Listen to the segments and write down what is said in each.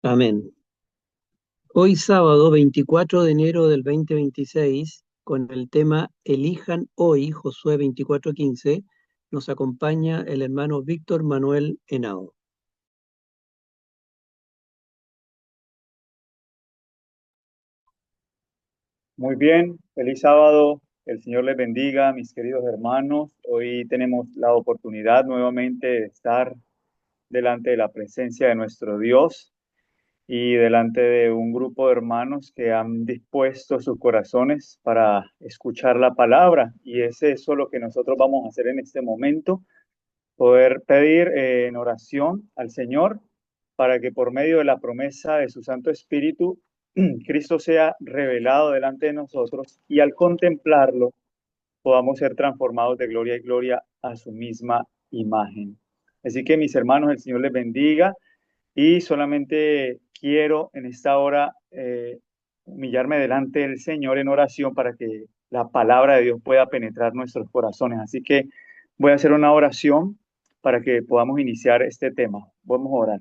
Amén. Hoy sábado 24 de enero del 2026, con el tema Elijan hoy, Josué 24:15, nos acompaña el hermano Víctor Manuel Henao. Muy bien, feliz sábado. El Señor les bendiga, mis queridos hermanos. Hoy tenemos la oportunidad nuevamente de estar delante de la presencia de nuestro Dios y delante de un grupo de hermanos que han dispuesto sus corazones para escuchar la palabra. Y es eso lo que nosotros vamos a hacer en este momento, poder pedir en oración al Señor para que por medio de la promesa de su Santo Espíritu, Cristo sea revelado delante de nosotros y al contemplarlo podamos ser transformados de gloria y gloria a su misma imagen. Así que mis hermanos, el Señor les bendiga y solamente quiero en esta hora humillarme delante del Señor en oración para que la palabra de Dios pueda penetrar nuestros corazones. Así que voy a hacer una oración para que podamos iniciar este tema. Vamos a orar.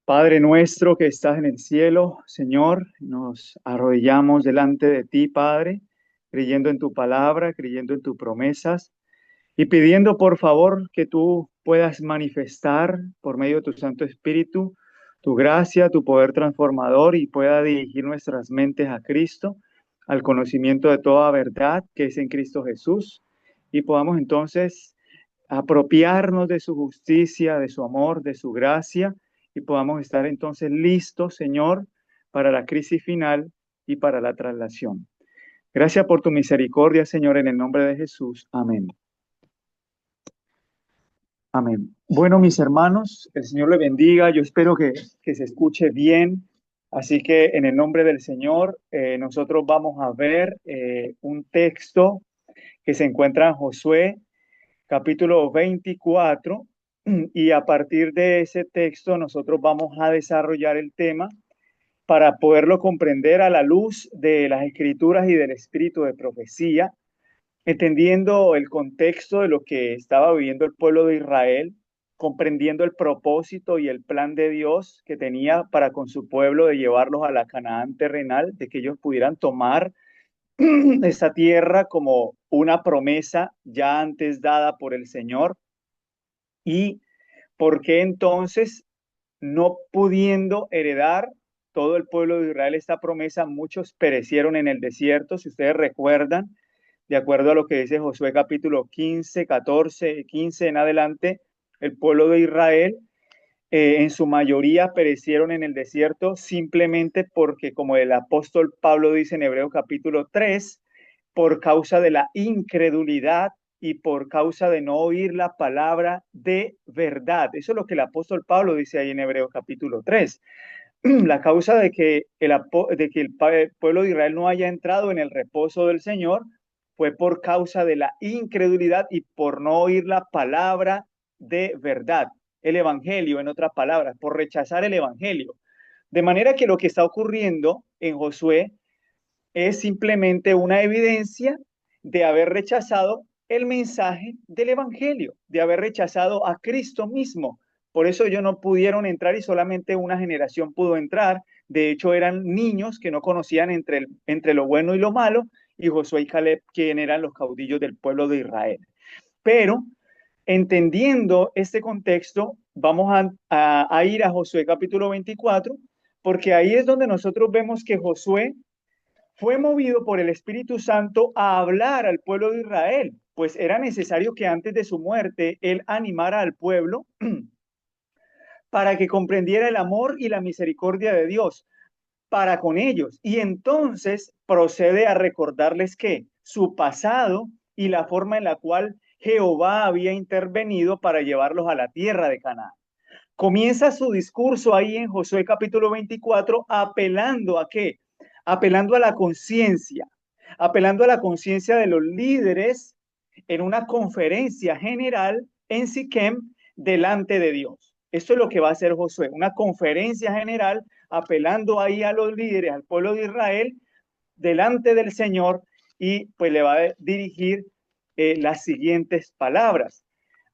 Padre nuestro que estás en el cielo, Señor, nos arrodillamos delante de ti, Padre, creyendo en tu palabra, creyendo en tus promesas y pidiendo por favor que tú puedas manifestar por medio de tu Santo Espíritu tu gracia, tu poder transformador y pueda dirigir nuestras mentes a Cristo, al conocimiento de toda verdad que es en Cristo Jesús y podamos entonces apropiarnos de su justicia, de su amor, de su gracia y podamos estar entonces listos, Señor, para la crisis final y para la traslación. Gracias por tu misericordia, Señor, en el nombre de Jesús. Amén. Amén. Bueno, mis hermanos, el Señor le bendiga. Yo espero que se escuche bien. Así que en el nombre del Señor, nosotros vamos a ver un texto que se encuentra en Josué, capítulo 24, y a partir de ese texto nosotros vamos a desarrollar el tema para poderlo comprender a la luz de las escrituras y del espíritu de profecía, entendiendo el contexto de lo que estaba viviendo el pueblo de Israel, comprendiendo el propósito y el plan de Dios que tenía para con su pueblo de llevarlos a la Canaán terrenal, de que ellos pudieran tomar esta tierra como una promesa ya antes dada por el Señor. Y por qué entonces, no pudiendo heredar todo el pueblo de Israel esta promesa, muchos perecieron en el desierto. Si ustedes recuerdan, de acuerdo a lo que dice Josué capítulo 15, 14, 15 en adelante, el pueblo de Israel en su mayoría perecieron en el desierto simplemente porque, como el apóstol Pablo dice en Hebreos capítulo 3, por causa de la incredulidad y por causa de no oír la palabra de verdad. Eso es lo que el apóstol Pablo dice ahí en Hebreos capítulo 3. La causa de que el pueblo de Israel no haya entrado en el reposo del Señor fue por causa de la incredulidad y por no oír la palabra de verdad, el evangelio, en otras palabras, por rechazar el evangelio. De manera que lo que está ocurriendo en Josué es simplemente una evidencia de haber rechazado el mensaje del evangelio, de haber rechazado a Cristo mismo. Por eso ellos no pudieron entrar y solamente una generación pudo entrar. De hecho, eran niños que no conocían entre lo bueno y lo malo, y Josué y Caleb, quien eran los caudillos del pueblo de Israel. Pero entendiendo este contexto, vamos a ir a Josué capítulo 24, porque ahí es donde nosotros vemos que Josué fue movido por el Espíritu Santo a hablar al pueblo de Israel, pues era necesario que antes de su muerte él animara al pueblo para que comprendiera el amor y la misericordia de Dios para con ellos. Y entonces procede a recordarles que su pasado y la forma en la cual Jehová había intervenido para llevarlos a la tierra de Canaán. Comienza su discurso ahí en Josué capítulo 24 apelando a qué? Apelando a la conciencia, apelando a la conciencia de los líderes en una conferencia general en Siquem delante de Dios. Esto es lo que va a hacer Josué, una conferencia general apelando ahí a los líderes, al pueblo de Israel, delante del Señor y pues le va a dirigir las siguientes palabras.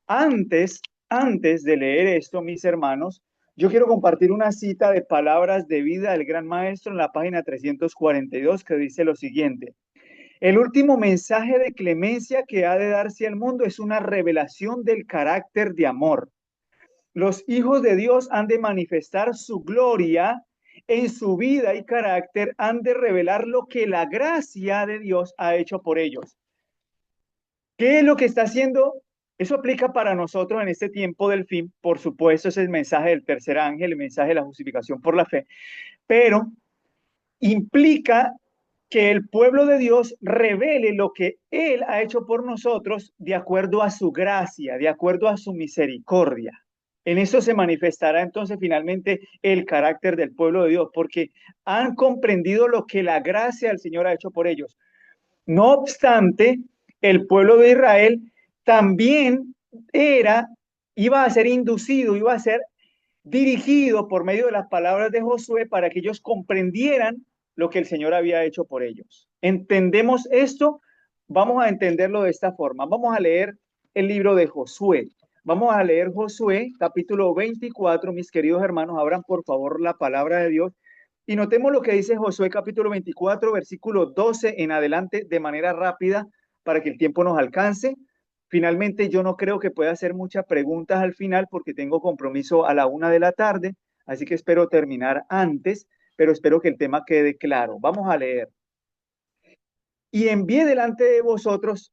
Antes, antes de leer esto, mis hermanos, yo quiero compartir una cita de palabras de vida del Gran Maestro en la página 342 que dice lo siguiente. El último mensaje de clemencia que ha de darse al mundo es una revelación del carácter de amor. Los hijos de Dios han de manifestar su gloria en su vida y carácter, han de revelar lo que la gracia de Dios ha hecho por ellos. ¿Qué es lo que está haciendo? Eso aplica para nosotros en este tiempo del fin. Por supuesto, es el mensaje del tercer ángel, el mensaje de la justificación por la fe, pero implica que el pueblo de Dios revele lo que Él ha hecho por nosotros de acuerdo a su gracia, de acuerdo a su misericordia. En eso se manifestará entonces finalmente el carácter del pueblo de Dios, porque han comprendido lo que la gracia del Señor ha hecho por ellos. No obstante, el pueblo de Israel también iba a ser inducido, iba a ser dirigido por medio de las palabras de Josué para que ellos comprendieran lo que el Señor había hecho por ellos. ¿Entendemos esto? Vamos a entenderlo de esta forma. Vamos a leer el libro de Josué. Vamos a leer Josué, capítulo 24, mis queridos hermanos. Abran por favor la palabra de Dios y notemos lo que dice Josué, capítulo 24, versículo 12 en adelante, de manera rápida, para que el tiempo nos alcance. Finalmente, yo no creo que pueda hacer muchas preguntas al final porque tengo compromiso a la 1 de la tarde, así que espero terminar antes, pero espero que el tema quede claro. Vamos a leer. Y envié delante de vosotros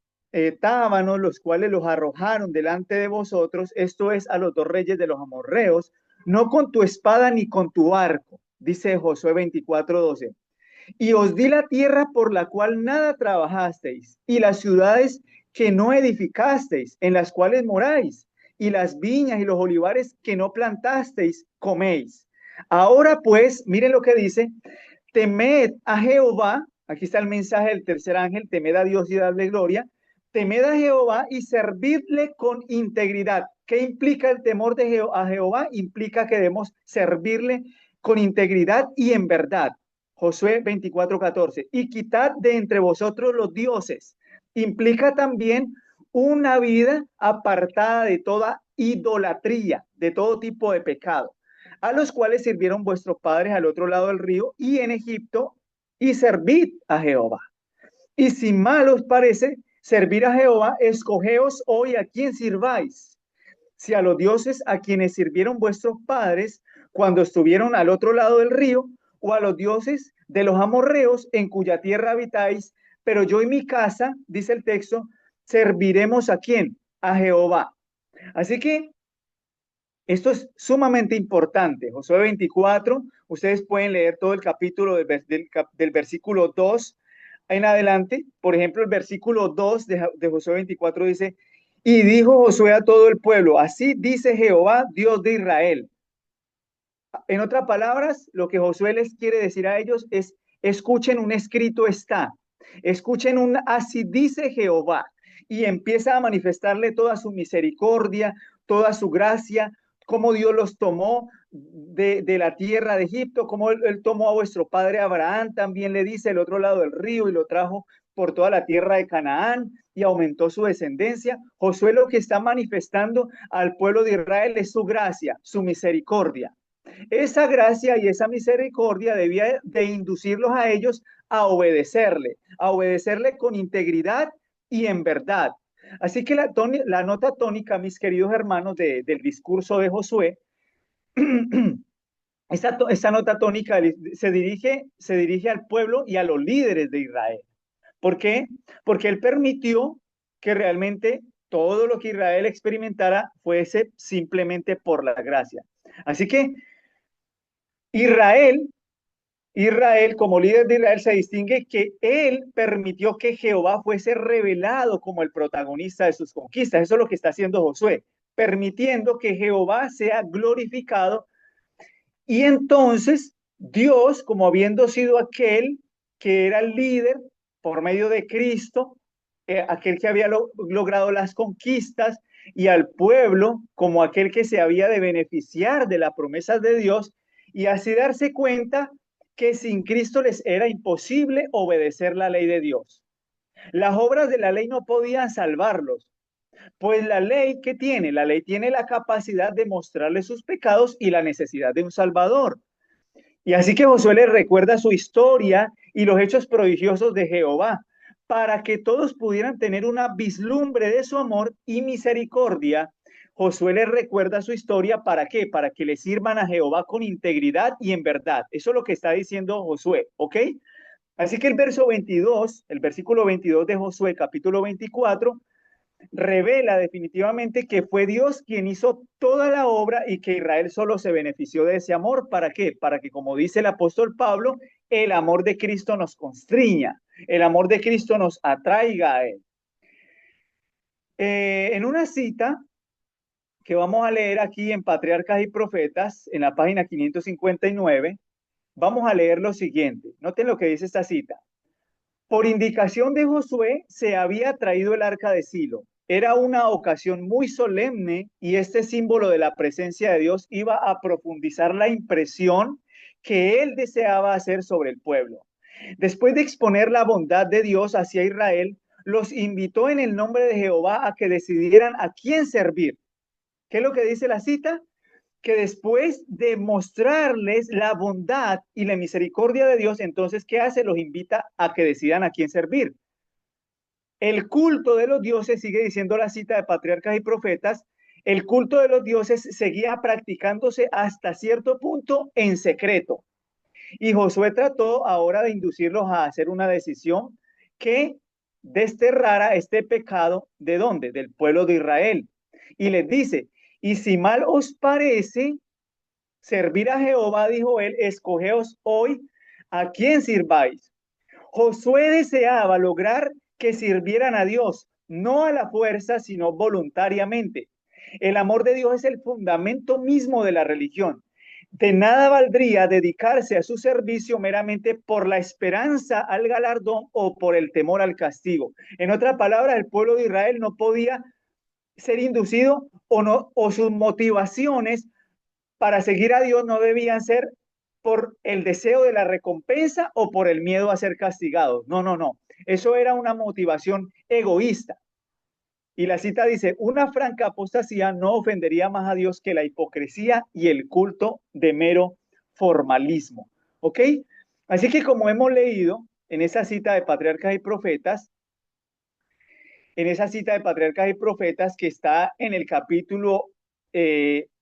tábanos, los cuales los arrojaron delante de vosotros, esto es, a los dos reyes de los amorreos, no con tu espada ni con tu arco, dice Josué 24:12. Y os di la tierra por la cual nada trabajasteis, y las ciudades que no edificasteis, en las cuales moráis, y las viñas y los olivares que no plantasteis, coméis. Ahora pues, miren lo que dice, temed a Jehová, aquí está el mensaje del tercer ángel, temed a Dios y dadle gloria, temed a Jehová y servidle con integridad. ¿Qué implica el temor a Jehová? Implica que debemos servirle con integridad y en verdad. Josué 24:14. Y quitad de entre vosotros los dioses. Implica también una vida apartada de toda idolatría, de todo tipo de pecado, a los cuales sirvieron vuestros padres al otro lado del río y en Egipto, y servid a Jehová. Y si mal os parece servir a Jehová, escogeos hoy a quién sirváis, si a los dioses a quienes sirvieron vuestros padres cuando estuvieron al otro lado del río, o a los dioses de los amorreos en cuya tierra habitáis, pero yo y mi casa, dice el texto, serviremos a quién, a Jehová. Así que esto es sumamente importante. Josué 24, ustedes pueden leer todo el capítulo del versículo 2 en adelante. Por ejemplo, el versículo 2 de Josué 24 dice, y dijo Josué a todo el pueblo, así dice Jehová, Dios de Israel. En otras palabras, lo que Josué les quiere decir a ellos es, escuchen un escrito está, escuchen un así dice Jehová, y empieza a manifestarle toda su misericordia, toda su gracia, cómo Dios los tomó de la tierra de Egipto, cómo él tomó a vuestro padre Abraham, también le dice, el otro lado del río, y lo trajo por toda la tierra de Canaán y aumentó su descendencia. Josué lo que está manifestando al pueblo de Israel es su gracia, su misericordia. Esa gracia y esa misericordia debía de inducirlos a ellos a obedecerle con integridad y en verdad. Así que la nota tónica, mis queridos hermanos, del discurso de Josué, esta nota tónica se dirige al pueblo y a los líderes de Israel. ¿Por qué? Porque él permitió que realmente todo lo que Israel experimentara fuese simplemente por la gracia. Así que Israel, Israel, como líder de Israel, se distingue que él permitió que Jehová fuese revelado como el protagonista de sus conquistas. Eso es lo que está haciendo Josué, permitiendo que Jehová sea glorificado. Y entonces Dios, como habiendo sido aquel que era el líder por medio de Cristo, aquel que había logrado las conquistas, y al pueblo como aquel que se había de beneficiar de las promesas de Dios, y así darse cuenta que sin Cristo les era imposible obedecer la ley de Dios. Las obras de la ley no podían salvarlos. Pues la ley, ¿qué tiene? La ley tiene la capacidad de mostrarle sus pecados y la necesidad de un Salvador. Y así que Josué les recuerda su historia y los hechos prodigiosos de Jehová, para que todos pudieran tener una vislumbre de su amor y misericordia. Josué les recuerda su historia, ¿para qué? Para que le sirvan a Jehová con integridad y en verdad. Eso es lo que está diciendo Josué, ¿ok? Así que el verso 22, el versículo 22 de Josué, capítulo 24, revela definitivamente que fue Dios quien hizo toda la obra y que Israel solo se benefició de ese amor. ¿Para qué? Para que, como dice el apóstol Pablo, el amor de Cristo nos constriña, el amor de Cristo nos atraiga a Él. En una cita que vamos a leer aquí en Patriarcas y Profetas, en la página 559, vamos a leer lo siguiente. Noten lo que dice esta cita. Por indicación de Josué se había traído el arca de Silo. Era una ocasión muy solemne y este símbolo de la presencia de Dios iba a profundizar la impresión que él deseaba hacer sobre el pueblo. Después de exponer la bondad de Dios hacia Israel, los invitó en el nombre de Jehová a que decidieran a quién servir. ¿Qué es lo que dice la cita? Que después de mostrarles la bondad y la misericordia de Dios, entonces, ¿qué hace? Los invita a que decidan a quién servir. El culto de los dioses, sigue diciendo la cita de Patriarcas y Profetas, el culto de los dioses seguía practicándose hasta cierto punto en secreto. Y Josué trató ahora de inducirlos a hacer una decisión que desterrara este pecado, ¿de dónde? Del pueblo de Israel. Y les dice, y si mal os parece servir a Jehová, dijo él, escogeos hoy a quién sirváis. Josué deseaba lograr que sirvieran a Dios, no a la fuerza, sino voluntariamente. El amor de Dios es el fundamento mismo de la religión. De nada valdría dedicarse a su servicio meramente por la esperanza al galardón o por el temor al castigo. En otras palabras, el pueblo de Israel no podía ser inducido o no, o sus motivaciones para seguir a Dios no debían ser por el deseo de la recompensa o por el miedo a ser castigados. No, no, no. Eso era una motivación egoísta. Y la cita dice, una franca apostasía no ofendería más a Dios que la hipocresía y el culto de mero formalismo. ¿Ok? Así que como hemos leído en esa cita de Patriarcas y Profetas, en esa cita de Patriarcas y Profetas que está en el capítulo,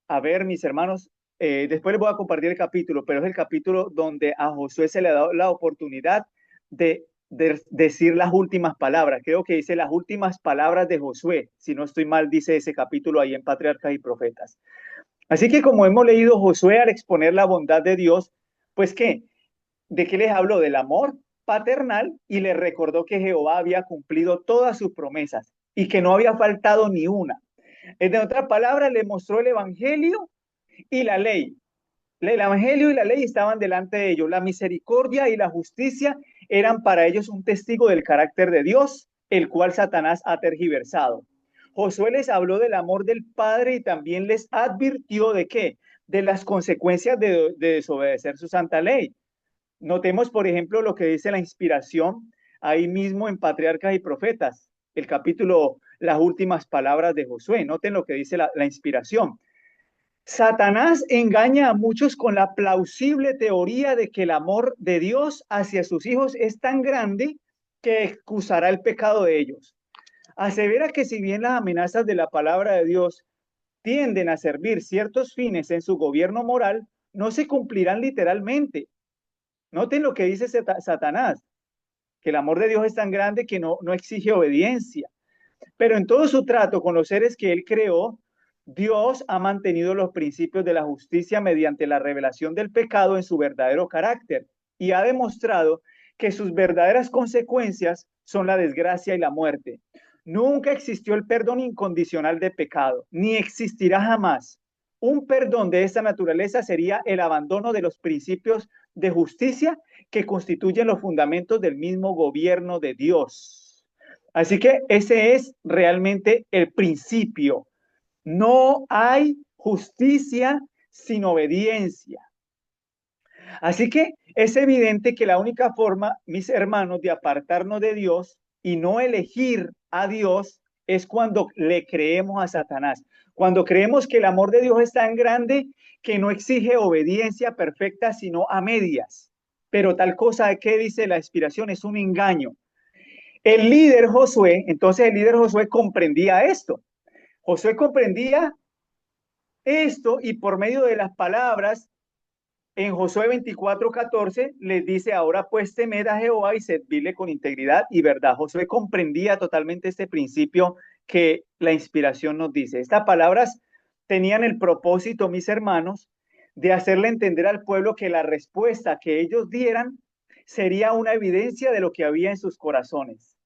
a ver, mis hermanos, después les voy a compartir el capítulo, pero es el capítulo donde a Josué se le ha dado la oportunidad de decir las últimas palabras. Creo que dice las últimas palabras de Josué. Si no estoy mal, dice ese capítulo ahí en Patriarcas y Profetas. Así que como hemos leído, Josué al exponer la bondad de Dios, pues ¿qué? ¿De qué les habló? Del amor paternal y les recordó que Jehová había cumplido todas sus promesas y que no había faltado ni una. En otras palabras, le mostró el evangelio y la ley. El evangelio y la ley estaban delante de ellos. La misericordia y la justicia eran para ellos un testigo del carácter de Dios, el cual Satanás ha tergiversado. Josué les habló del amor del Padre y también les advirtió de qué, de las consecuencias de desobedecer su santa ley. Notemos, por ejemplo, lo que dice la inspiración ahí mismo en Patriarcas y Profetas, el capítulo, las últimas palabras de Josué. Noten lo que dice la inspiración. Satanás engaña a muchos con la plausible teoría de que el amor de Dios hacia sus hijos es tan grande que excusará el pecado de ellos. Asevera que si bien las amenazas de la palabra de Dios tienden a servir ciertos fines en su gobierno moral, no se cumplirán literalmente. Noten lo que dice Satanás, que el amor de Dios es tan grande que no exige obediencia. Pero en todo su trato con los seres que él creó, Dios ha mantenido los principios de la justicia mediante la revelación del pecado en su verdadero carácter y ha demostrado que sus verdaderas consecuencias son la desgracia y la muerte. Nunca existió el perdón incondicional de pecado, ni existirá jamás. Un perdón de esta naturaleza sería el abandono de los principios de justicia que constituyen los fundamentos del mismo gobierno de Dios. Así que ese es realmente el principio. No hay justicia sin obediencia. Así que es evidente que la única forma, mis hermanos, de apartarnos de Dios y no elegir a Dios es cuando le creemos a Satanás. Cuando creemos que el amor de Dios es tan grande que no exige obediencia perfecta, sino a medias. Pero tal cosa que dice la inspiración es un engaño. El líder Josué, entonces el líder Josué comprendía esto. Josué comprendía esto y por medio de las palabras en Josué 24:14 les dice, ahora pues temed a Jehová y servirle con integridad y verdad. Josué comprendía totalmente este principio que la inspiración nos dice. Estas palabras tenían el propósito, mis hermanos, de hacerle entender al pueblo que la respuesta que ellos dieran sería una evidencia de lo que había en sus corazones.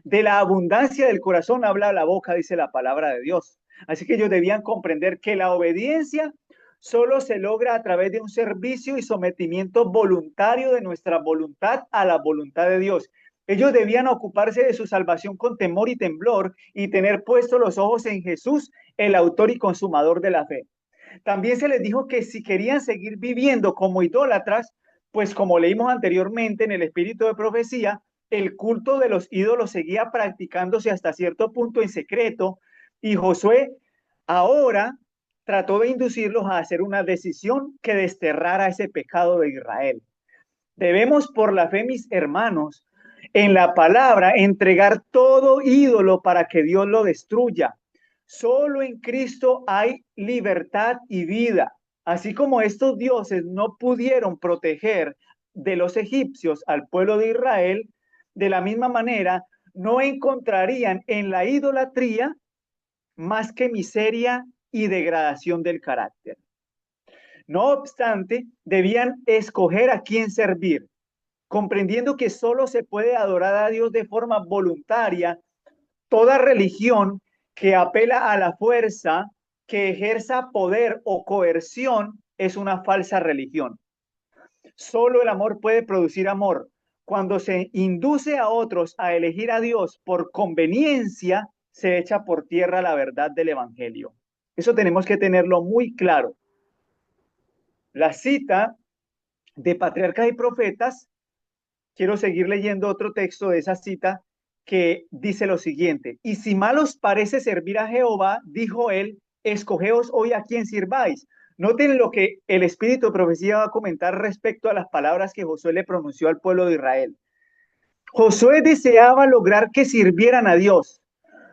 De la abundancia del corazón habla la boca, dice la palabra de Dios. Así que ellos debían comprender que la obediencia solo se logra a través de un servicio y sometimiento voluntario de nuestra voluntad a la voluntad de Dios. Ellos debían ocuparse de su salvación con temor y temblor y tener puestos los ojos en Jesús, el autor y consumador de la fe. También se les dijo que si querían seguir viviendo como idólatras, pues como leímos anteriormente en el espíritu de profecía, el culto de los ídolos seguía practicándose hasta cierto punto en secreto y Josué ahora trató de inducirlos a hacer una decisión que desterrara ese pecado de Israel. Debemos por la fe, mis hermanos, en la palabra entregar todo ídolo para que Dios lo destruya. Solo en Cristo hay libertad y vida. Así como estos dioses no pudieron proteger de los egipcios al pueblo de Israel, de la misma manera no encontrarían en la idolatría más que miseria y degradación del carácter. No obstante, debían escoger a quién servir, comprendiendo que solo se puede adorar a Dios de forma voluntaria. Toda religión que apela a la fuerza, que ejerza poder o coerción, es una falsa religión. Solo el amor puede producir amor. Cuando se induce a otros a elegir a Dios por conveniencia, se echa por tierra la verdad del Evangelio. Eso tenemos que tenerlo muy claro. La cita de Patriarcas y Profetas, quiero seguir leyendo otro texto de esa cita que dice lo siguiente: y si mal os parece servir a Jehová, dijo él, escogeos hoy a quien sirváis. Noten lo que el espíritu de profecía va a comentar respecto a las palabras que Josué le pronunció al pueblo de Israel. Josué deseaba lograr que sirvieran a Dios,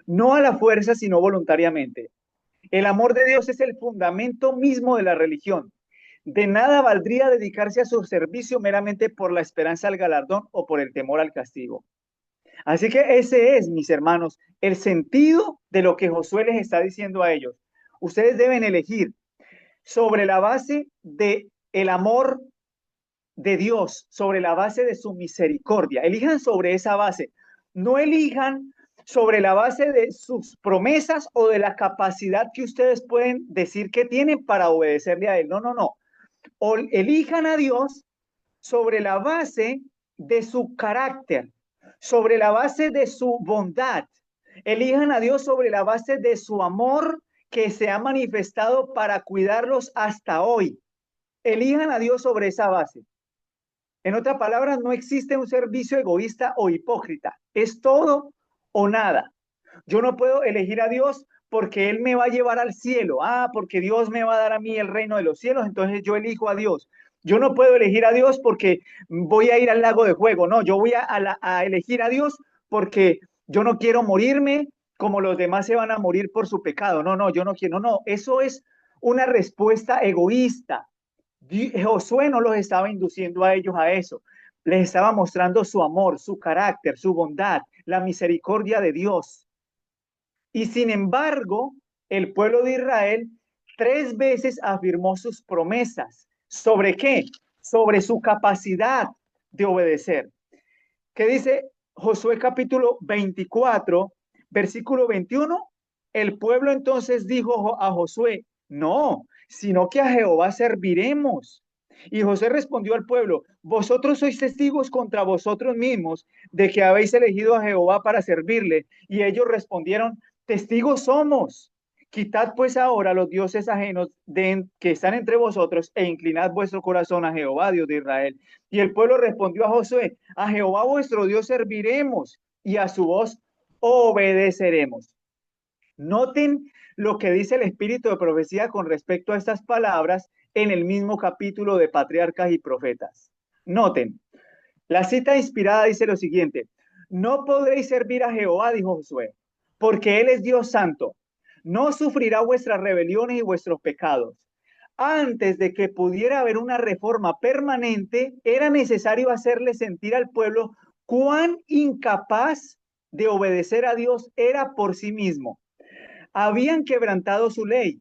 no a la fuerza, sino voluntariamente. El amor de Dios es el fundamento mismo de la religión. De nada valdría dedicarse a su servicio meramente por la esperanza al galardón o por el temor al castigo. Así que ese es, mis hermanos, el sentido de lo que Josué les está diciendo a ellos. Ustedes deben elegir sobre la base de el amor de Dios, sobre la base de su misericordia. Elijan sobre esa base. No elijan sobre la base de sus promesas o de la capacidad que ustedes pueden decir que tienen para obedecerle a Él. No, no, no. O elijan a Dios sobre la base de su carácter, sobre la base de su bondad. Elijan a Dios sobre la base de su amor que se ha manifestado para cuidarlos hasta hoy. Elijan a Dios sobre esa base. En otras palabras, no existe un servicio egoísta o hipócrita. Es todo o nada. Yo no puedo elegir a Dios porque Él me va a llevar al cielo. Ah, porque Dios me va a dar a mí el reino de los cielos, entonces yo elijo a Dios. Yo no puedo elegir a Dios porque voy a ir al lago de fuego. No, yo voy a elegir a Dios porque yo no quiero morirme como los demás se van a morir por su pecado. No, no, yo no quiero. No, eso es una respuesta egoísta. Josué no los estaba induciendo a ellos a eso. Les estaba mostrando su amor, su carácter, su bondad, la misericordia de Dios. Y sin embargo, el pueblo de Israel 3 veces afirmó sus promesas. ¿Sobre qué? Sobre su capacidad de obedecer. ¿Qué dice Josué capítulo 24, versículo 21? El pueblo entonces dijo a Josué, no, sino que a Jehová serviremos. Y José respondió al pueblo, vosotros sois testigos contra vosotros mismos de que habéis elegido a Jehová para servirle. Y ellos respondieron, testigos somos. Quitad pues ahora los dioses ajenos que están entre vosotros e inclinad vuestro corazón a Jehová, Dios de Israel. Y el pueblo respondió a Josué, a Jehová vuestro Dios serviremos y a su voz obedeceremos. Noten lo que dice el espíritu de profecía con respecto a estas palabras en el mismo capítulo de Patriarcas y Profetas. Noten, la cita inspirada dice lo siguiente: no podréis servir a Jehová, dijo Josué, porque Él es Dios santo. No sufrirá vuestras rebeliones y vuestros pecados. Antes de que pudiera haber una reforma permanente, era necesario hacerle sentir al pueblo cuán incapaz de obedecer a Dios era por sí mismo. Habían quebrantado su ley.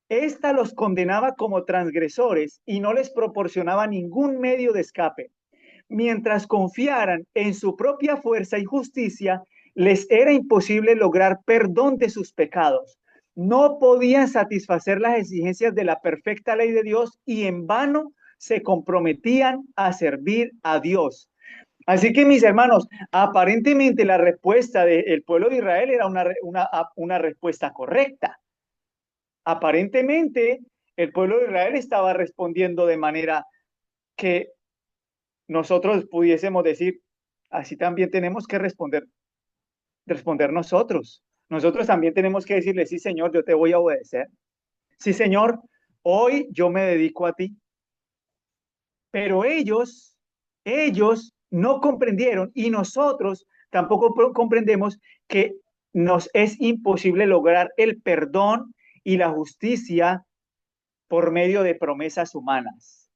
Esta los condenaba como transgresores y no les proporcionaba ningún medio de escape. Mientras confiaran en su propia fuerza y justicia, les era imposible lograr perdón de sus pecados. No podían satisfacer las exigencias de la perfecta ley de Dios y en vano se comprometían a servir a Dios. Así que, mis hermanos, aparentemente la respuesta del pueblo de Israel era una respuesta correcta. Aparentemente, el pueblo de Israel estaba respondiendo de manera que nosotros pudiésemos decir, así también tenemos que responder nosotros. Nosotros también tenemos que decirle, sí, Señor, yo te voy a obedecer. Sí, Señor, hoy yo me dedico a ti. Pero ellos no comprendieron y nosotros tampoco comprendemos que nos es imposible lograr el perdón y la justicia por medio de promesas humanas.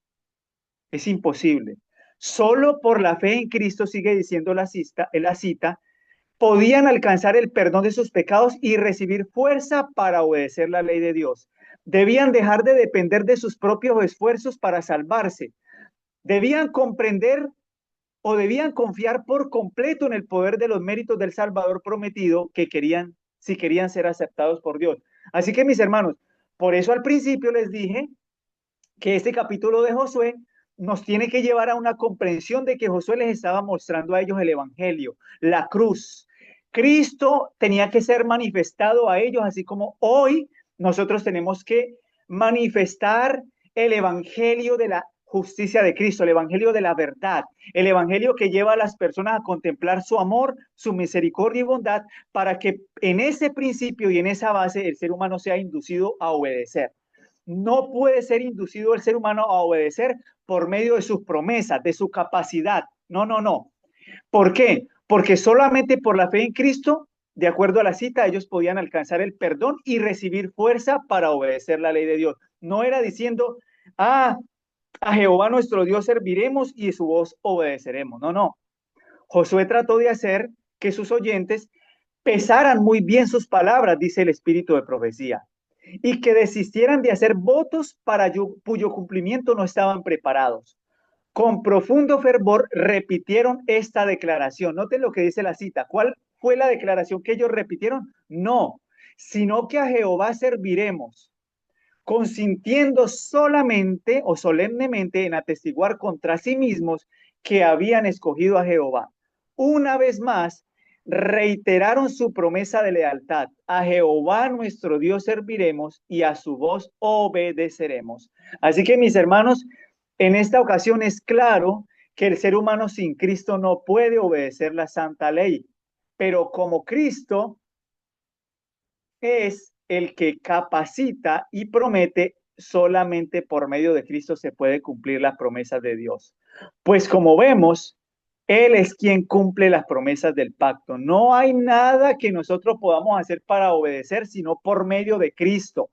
Es imposible. Solo por la fe en Cristo, sigue diciendo la cita, podían alcanzar el perdón de sus pecados y recibir fuerza para obedecer la ley de Dios. Debían dejar de depender de sus propios esfuerzos para salvarse. Debían comprender o debían confiar por completo en el poder de los méritos del Salvador prometido si querían ser aceptados por Dios. Así que, mis hermanos, por eso al principio les dije que este capítulo de Josué nos tiene que llevar a una comprensión de que Josué les estaba mostrando a ellos el evangelio, la cruz. Cristo tenía que ser manifestado a ellos, así como hoy nosotros tenemos que manifestar el evangelio de la justicia de Cristo, el evangelio de la verdad, el evangelio que lleva a las personas a contemplar su amor, su misericordia y bondad, para que en ese principio y en esa base el ser humano sea inducido a obedecer. No puede ser inducido el ser humano a obedecer por medio de sus promesas, de su capacidad. No, no, no. ¿Por qué? Porque solamente por la fe en Cristo, de acuerdo a la cita, ellos podían alcanzar el perdón y recibir fuerza para obedecer la ley de Dios. No era diciendo, a Jehová nuestro Dios serviremos y su voz obedeceremos. No, no. Josué trató de hacer que sus oyentes pesaran muy bien sus palabras, dice el espíritu de profecía, y que desistieran de hacer votos para cuyo cumplimiento no estaban preparados. Con profundo fervor repitieron esta declaración. Noten lo que dice la cita. ¿Cuál fue la declaración que ellos repitieron? No, sino que a Jehová serviremos, consintiendo solamente o solemnemente en atestiguar contra sí mismos que habían escogido a Jehová. Una vez más, reiteraron su promesa de lealtad. A Jehová nuestro Dios serviremos y a su voz obedeceremos. Así que, mis hermanos, en esta ocasión es claro que el ser humano sin Cristo no puede obedecer la santa ley, pero como Cristo es el que capacita y promete, solamente por medio de Cristo se puede cumplir las promesas de Dios. Pues como vemos, Él es quien cumple las promesas del pacto. No hay nada que nosotros podamos hacer para obedecer, sino por medio de Cristo.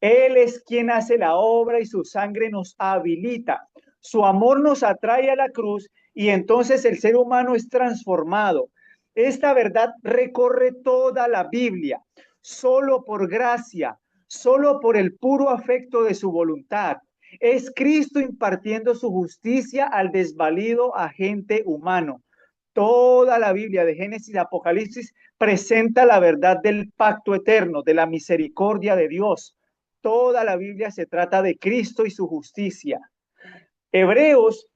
Él es quien hace la obra y su sangre nos habilita. Su amor nos atrae a la cruz y entonces el ser humano es transformado. Esta verdad recorre toda la Biblia. Solo por gracia, solo por el puro afecto de su voluntad. Es Cristo impartiendo su justicia al desvalido agente humano. Toda la Biblia de Génesis y Apocalipsis presenta la verdad del pacto eterno, de la misericordia de Dios. Toda la Biblia se trata de Cristo y su justicia. Hebreos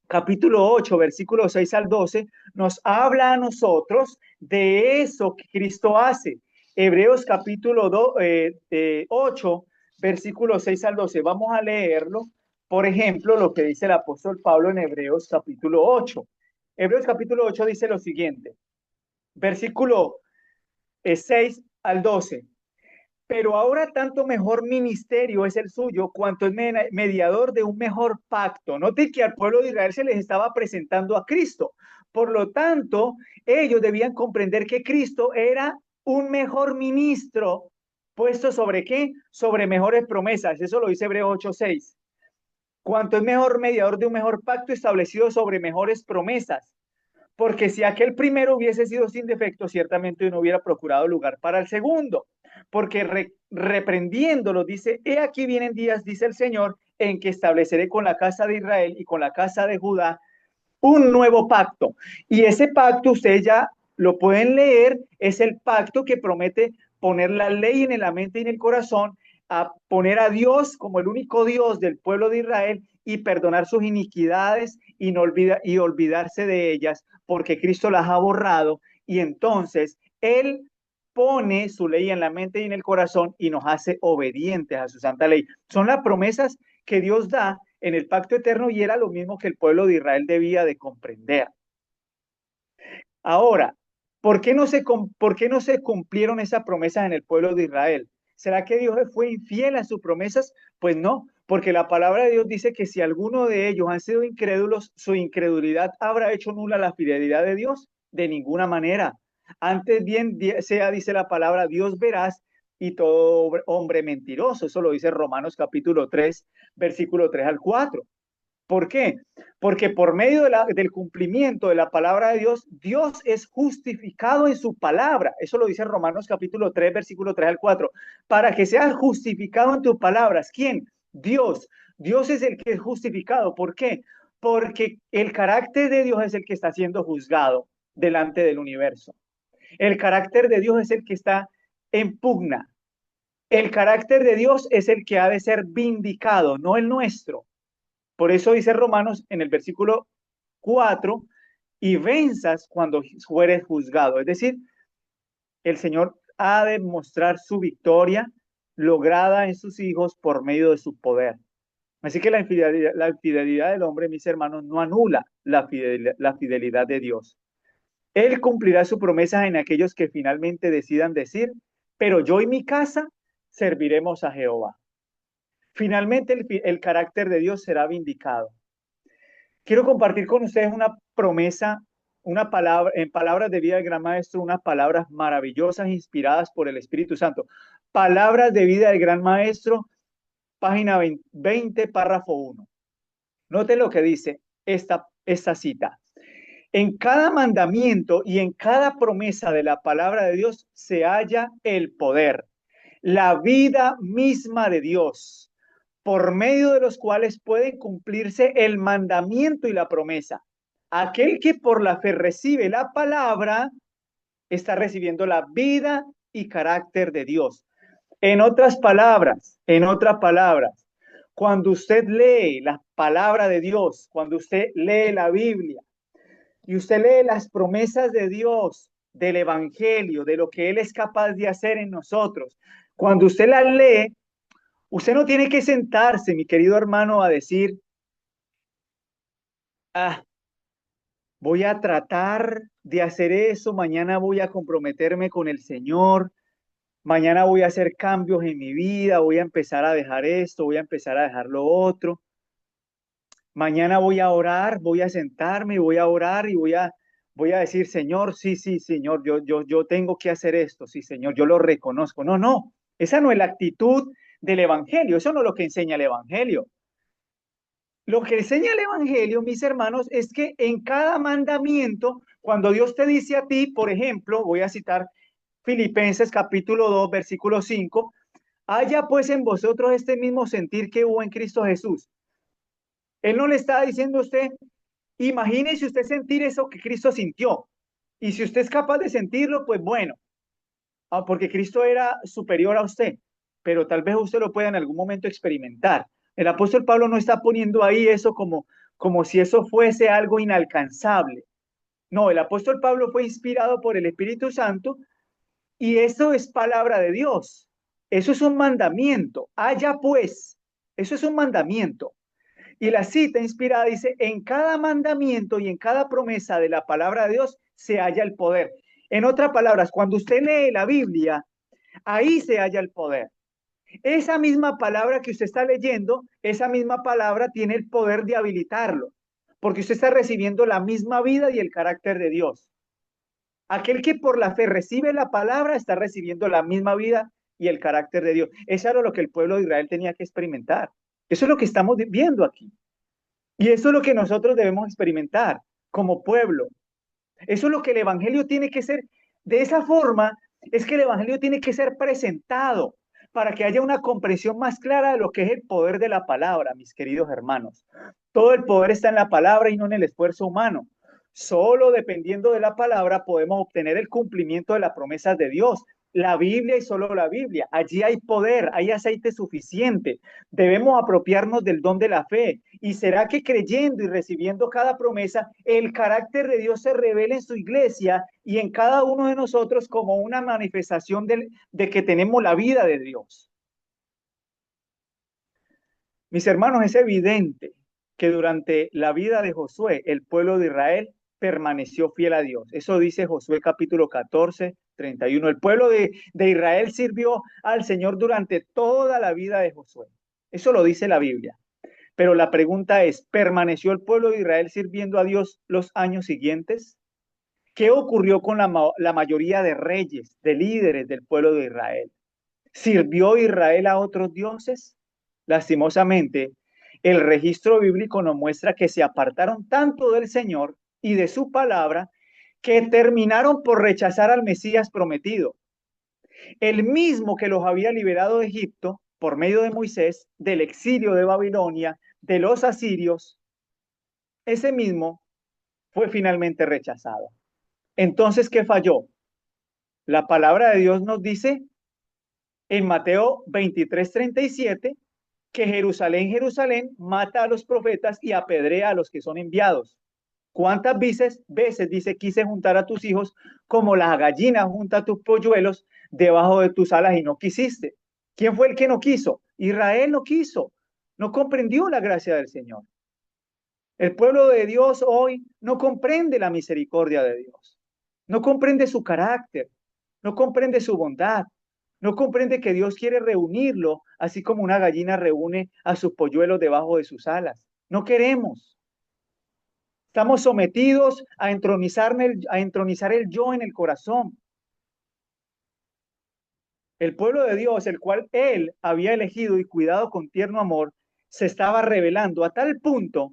capítulo 8, versículos 6 al 12, nos habla a nosotros de eso que Cristo hace. Hebreos capítulo 8, versículos 6 al 12. Vamos a leerlo. Por ejemplo, lo que dice el apóstol Pablo en Hebreos capítulo 8. Hebreos capítulo 8 dice lo siguiente. Versículo 6 al 12. Pero ahora tanto mejor ministerio es el suyo, cuanto es mediador de un mejor pacto. Note que al pueblo de Israel se les estaba presentando a Cristo. Por lo tanto, ellos debían comprender que Cristo era un mejor ministro, puesto sobre qué? Sobre mejores promesas. Eso lo dice Hebreos 8:6. Cuanto es mejor mediador de un mejor pacto establecido sobre mejores promesas. Porque si aquel primero hubiese sido sin defecto, ciertamente no hubiera procurado lugar para el segundo. Porque reprendiéndolo, dice, he aquí vienen días, dice el Señor, en que estableceré con la casa de Israel y con la casa de Judá un nuevo pacto. Y ese pacto, ustedes ya lo pueden leer, es el pacto que promete poner la ley en la mente y en el corazón, a poner a Dios como el único Dios del pueblo de Israel y perdonar sus iniquidades y, no y olvidarse de ellas, porque Cristo las ha borrado y entonces Él pone su ley en la mente y en el corazón y nos hace obedientes a su santa ley. Son las promesas que Dios da en el pacto eterno y era lo mismo que el pueblo de Israel debía de comprender. Ahora, ¿por qué no se cumplieron esas promesas en el pueblo de Israel? ¿Será que Dios fue infiel a sus promesas? Pues no, porque la palabra de Dios dice que si alguno de ellos han sido incrédulos, su incredulidad habrá hecho nula la fidelidad de Dios. De ninguna manera. Antes bien sea, dice la palabra, Dios verás y todo hombre mentiroso. Eso lo dice Romanos capítulo 3, versículo 3 al 4. ¿Por qué? Porque por medio del cumplimiento de la palabra de Dios, Dios es justificado en su palabra. Eso lo dice Romanos capítulo 3, versículo 3 al 4. Para que seas justificado en tus palabras. ¿Quién? Dios. Dios es el que es justificado. ¿Por qué? Porque el carácter de Dios es el que está siendo juzgado delante del universo. El carácter de Dios es el que está en pugna. El carácter de Dios es el que ha de ser vindicado, no el nuestro. Por eso dice Romanos en el versículo 4, y venzas cuando fueres juzgado. Es decir, el Señor ha de mostrar su victoria lograda en sus hijos por medio de su poder. Así que la infidelidad del hombre, mis hermanos, no anula la fidelidad de Dios. Él cumplirá su promesa en aquellos que finalmente decidan decir, pero yo y mi casa serviremos a Jehová. Finalmente el carácter de Dios será vindicado. Quiero compartir con ustedes una promesa, una palabra, en palabras de vida del gran maestro, unas palabras maravillosas inspiradas por el Espíritu Santo. Palabras de vida del gran maestro, página 20, párrafo 1. Note lo que dice esta cita. En cada mandamiento y en cada promesa de la palabra de Dios se halla el poder, la vida misma de Dios, por medio de los cuales pueden cumplirse el mandamiento y la promesa. Aquel que por la fe recibe la palabra está recibiendo la vida y carácter de Dios. En otras palabras, cuando usted lee la palabra de Dios, cuando usted lee la Biblia y usted lee las promesas de Dios, del Evangelio, de lo que Él es capaz de hacer en nosotros, cuando usted las lee, usted no tiene que sentarse, mi querido hermano, a decir, ah, voy a tratar de hacer eso, mañana voy a comprometerme con el Señor, mañana voy a hacer cambios en mi vida, voy a empezar a dejar esto, voy a empezar a dejar lo otro. Mañana voy a orar, voy a sentarme y voy a orar y voy a decir, Señor, sí, sí, Señor, yo tengo que hacer esto, sí, Señor, yo lo reconozco. No, no, esa no es la actitud del Evangelio, eso no es lo que enseña el Evangelio. Lo que enseña el Evangelio, mis hermanos, es que en cada mandamiento, cuando Dios te dice a ti, por ejemplo, voy a citar Filipenses capítulo 2, versículo 5, haya pues en vosotros este mismo sentir que hubo en Cristo Jesús. Él no le está diciendo a usted, imagínese usted sentir eso que Cristo sintió. Y si usted es capaz de sentirlo, pues bueno, porque Cristo era superior a usted, pero tal vez usted lo pueda en algún momento experimentar. El apóstol Pablo no está poniendo ahí eso como si eso fuese algo inalcanzable. No, el apóstol Pablo fue inspirado por el Espíritu Santo y eso es palabra de Dios. Eso es un mandamiento. Haya pues, eso es un mandamiento. Y la cita inspirada dice, en cada mandamiento y en cada promesa de la palabra de Dios se halla el poder. En otras palabras, cuando usted lee la Biblia Ahí se halla el poder. Esa misma palabra que usted está leyendo, esa misma palabra tiene el poder de habilitarlo, porque usted está recibiendo la misma vida y el carácter de Dios. Aquel que por la fe recibe la palabra está recibiendo la misma vida y el carácter de Dios. Eso era lo que el pueblo de Israel tenía que experimentar. Eso es lo que estamos viendo aquí. Y eso es lo que nosotros debemos experimentar como pueblo. Eso es lo que el evangelio tiene que ser. De esa forma es que el evangelio tiene que ser presentado para que haya una comprensión más clara de lo que es el poder de la palabra, mis queridos hermanos. Todo el poder está en la palabra y no en el esfuerzo humano. Solo dependiendo de la palabra podemos obtener el cumplimiento de las promesas de Dios. La Biblia y solo la Biblia. Allí hay poder, hay aceite suficiente. Debemos apropiarnos del don de la fe. ¿Y será que creyendo y recibiendo cada promesa, el carácter de Dios se revela en su iglesia y en cada uno de nosotros como una manifestación de que tenemos la vida de Dios? Mis hermanos, es evidente que durante la vida de Josué, el pueblo de Israel permaneció fiel a Dios. Eso dice Josué capítulo 14, 31. El pueblo de Israel sirvió al Señor durante toda la vida de Josué. Eso lo dice la Biblia. Pero la pregunta es, ¿permaneció el pueblo de Israel sirviendo a Dios los años siguientes? ¿Qué ocurrió con la mayoría de reyes, de líderes del pueblo de Israel? ¿Sirvió Israel a otros dioses? Lastimosamente, el registro bíblico nos muestra que se apartaron tanto del Señor y de su palabra que terminaron por rechazar al Mesías prometido. El mismo que los había liberado de Egipto por medio de Moisés, del exilio de Babilonia, de los asirios, ese mismo fue finalmente rechazado. Entonces, ¿qué falló? La palabra de Dios nos dice en Mateo 23:37 que Jerusalén, Jerusalén mata a los profetas y apedrea a los que son enviados. ¿Cuántas veces dice, quise juntar a tus hijos como la gallina junta a tus polluelos debajo de tus alas y no quisiste? ¿Quién fue el que no quiso? Israel no quiso, no comprendió la gracia del Señor. El pueblo de Dios hoy no comprende la misericordia de Dios, no comprende su carácter, no comprende su bondad, no comprende que Dios quiere reunirlo, así como una gallina reúne a sus polluelos debajo de sus alas. No queremos. Estamos sometidos a entronizar el yo en el corazón. El pueblo de Dios, el cual Él había elegido y cuidado con tierno amor, se estaba revelando a tal punto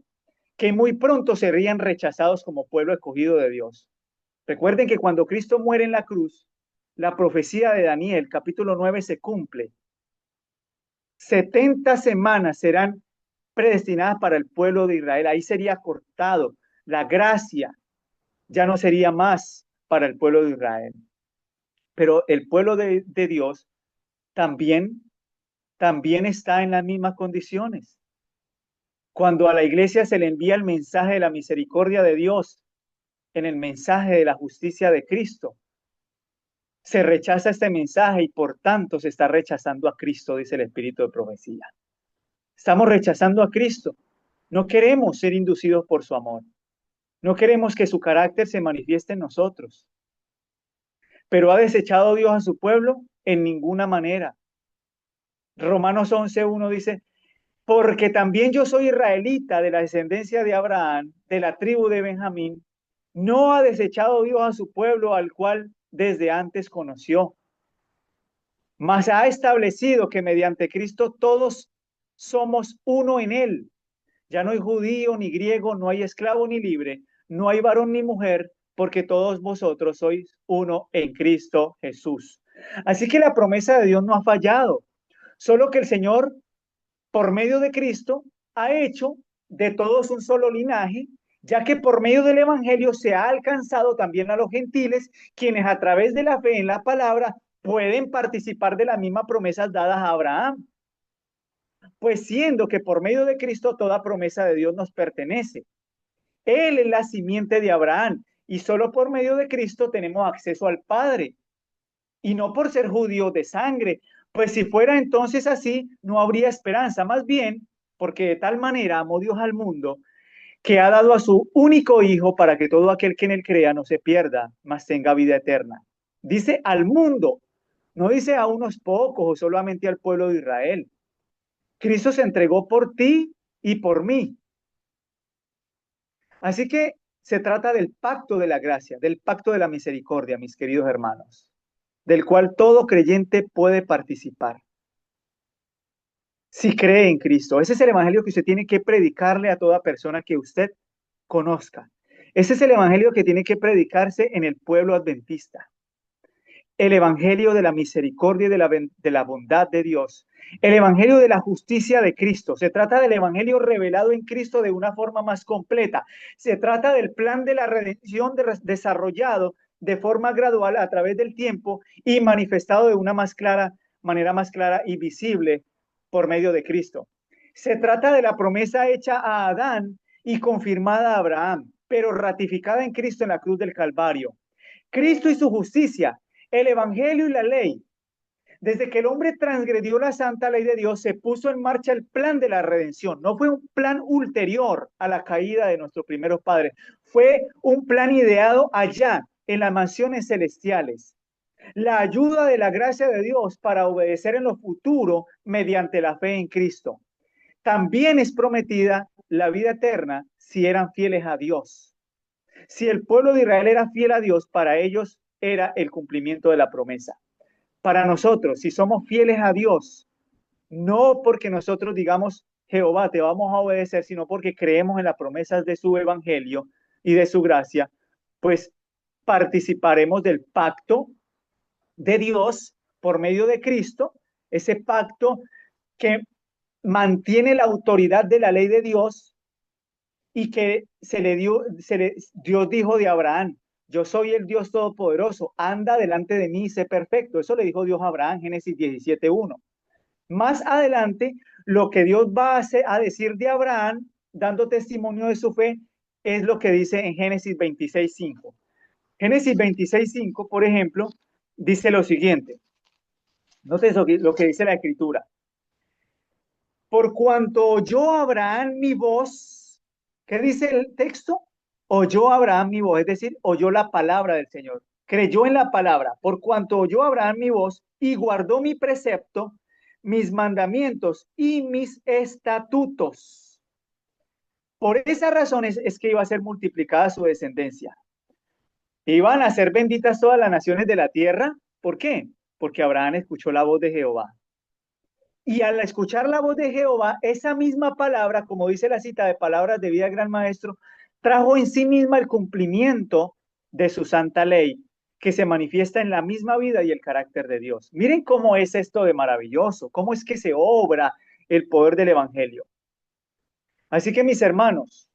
que muy pronto serían rechazados como pueblo escogido de Dios. Recuerden que cuando Cristo muere en la cruz, la profecía de Daniel, capítulo 9, se cumple. 70 semanas serán predestinadas para el pueblo de Israel. Ahí sería cortado. La gracia ya no sería más para el pueblo de Israel. Pero el pueblo de Dios también, también está en las mismas condiciones. Cuando a la iglesia se le envía el mensaje de la misericordia de Dios, en el mensaje de la justicia de Cristo, se rechaza este mensaje y por tanto se está rechazando a Cristo, dice el Espíritu de profecía. Estamos rechazando a Cristo. No queremos ser inducidos por su amor. No queremos que su carácter se manifieste en nosotros. Pero ¿ha desechado Dios a su pueblo? En ninguna manera. Romanos 11:1 dice, porque también yo soy israelita de la descendencia de Abraham, de la tribu de Benjamín. No ha desechado Dios a su pueblo al cual desde antes conoció, mas ha establecido que mediante Cristo todos somos uno en él. Ya no hay judío ni griego, no hay esclavo ni libre, no hay varón ni mujer, porque todos vosotros sois uno en Cristo Jesús. Así que la promesa de Dios no ha fallado, solo que el Señor, por medio de Cristo, ha hecho de todos un solo linaje, ya que por medio del Evangelio se ha alcanzado también a los gentiles, quienes a través de la fe en la palabra pueden participar de las mismas promesas dadas a Abraham. Pues siendo que por medio de Cristo toda promesa de Dios nos pertenece. Él es la simiente de Abraham y solo por medio de Cristo tenemos acceso al Padre. Y no por ser judíos de sangre, pues si fuera entonces así, no habría esperanza. Más bien, porque de tal manera amó Dios al mundo, que ha dado a su único Hijo para que todo aquel que en él crea no se pierda, mas tenga vida eterna. Dice al mundo, No dice a unos pocos o solamente al pueblo de Israel. Cristo se entregó por ti y por mí. Así que se trata del pacto de la gracia, del pacto de la misericordia, mis queridos hermanos, del cual todo creyente puede participar si cree en Cristo. Ese es el evangelio que usted tiene que predicarle a toda persona que usted conozca. Ese es el evangelio que tiene que predicarse en el pueblo adventista. El evangelio de la misericordia y de la bondad de Dios. El evangelio de la justicia de Cristo. Se trata del evangelio revelado en Cristo de una forma más completa. Se trata del plan de la redención desarrollado de forma gradual a través del tiempo y manifestado de una manera más clara y visible por medio de Cristo. Se trata de la promesa hecha a Adán y confirmada a Abraham, pero ratificada en Cristo en la cruz del Calvario. Cristo y su justicia, el Evangelio y la ley. Desde que el hombre transgredió la santa ley de Dios, se puso en marcha el plan de la redención. No fue un plan ulterior a la caída de nuestros primeros padres. Fue un plan ideado allá, en las mansiones celestiales. La ayuda de la gracia de Dios para obedecer en lo futuro mediante la fe en Cristo. También es prometida la vida eterna si eran fieles a Dios. Si el pueblo de Israel era fiel a Dios, para ellos era el cumplimiento de la promesa. Para nosotros, si somos fieles a Dios, no porque nosotros digamos, Jehová, te vamos a obedecer, sino porque creemos en las promesas de su evangelio y de su gracia, pues participaremos del pacto de Dios por medio de Cristo, ese pacto que mantiene la autoridad de la ley de Dios y que Dios dijo de Abraham, yo soy el Dios Todopoderoso, anda delante de mí y sé perfecto. Eso le dijo Dios a Abraham, Génesis 17:1. Más adelante, lo que Dios va a decir de Abraham, dando testimonio de su fe, es lo que dice en Génesis 26:5. Génesis 26:5, por ejemplo, dice lo siguiente. Note lo que dice la escritura. Por cuanto oyó Abraham mi voz, ¿qué dice el texto? Oyó Abraham mi voz, es decir, oyó la palabra del Señor, creyó en la palabra. Por cuanto oyó Abraham mi voz y guardó mi precepto, mis mandamientos y mis estatutos. Por esas razones es que iba a ser multiplicada su descendencia. Iban a ser benditas todas las naciones de la tierra. ¿Por qué? Porque Abraham escuchó la voz de Jehová. Y al escuchar la voz de Jehová, esa misma palabra, como dice la cita de Palabras de Vida del Gran Maestro, trajo en sí misma el cumplimiento de su santa ley, que se manifiesta en la misma vida y el carácter de Dios. Miren cómo es esto de maravilloso, cómo es que se obra el poder del Evangelio. Así que mis hermanos,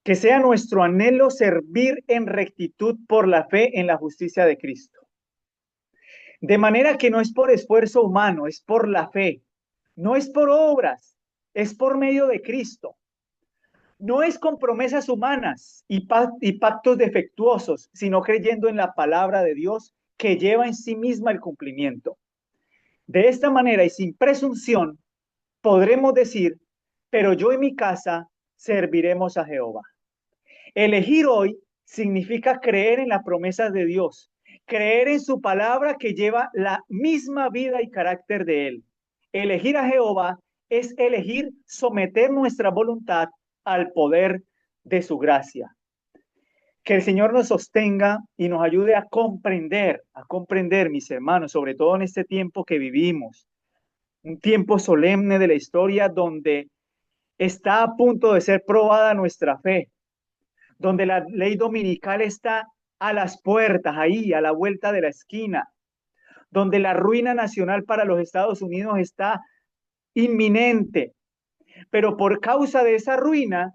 que sea nuestro anhelo servir en rectitud por la fe en la justicia de Cristo. De manera que no es por esfuerzo humano, es por la fe. No es por obras, es por medio de Cristo. No es con promesas humanas y pactos defectuosos, sino creyendo en la palabra de Dios que lleva en sí misma el cumplimiento. De esta manera y sin presunción, podremos decir, pero yo y mi casa serviremos a Jehová. Elegir hoy significa creer en las promesas de Dios, creer en su palabra que lleva la misma vida y carácter de Él. Elegir a Jehová es elegir someter nuestra voluntad al poder de su gracia. Que el Señor nos sostenga y nos ayude a comprender, mis hermanos, sobre todo en este tiempo que vivimos, un tiempo solemne de la historia donde está a punto de ser probada nuestra fe, donde la ley dominical está a las puertas, ahí, a la vuelta de la esquina, donde la ruina nacional para los Estados Unidos está inminente. Pero por causa de esa ruina,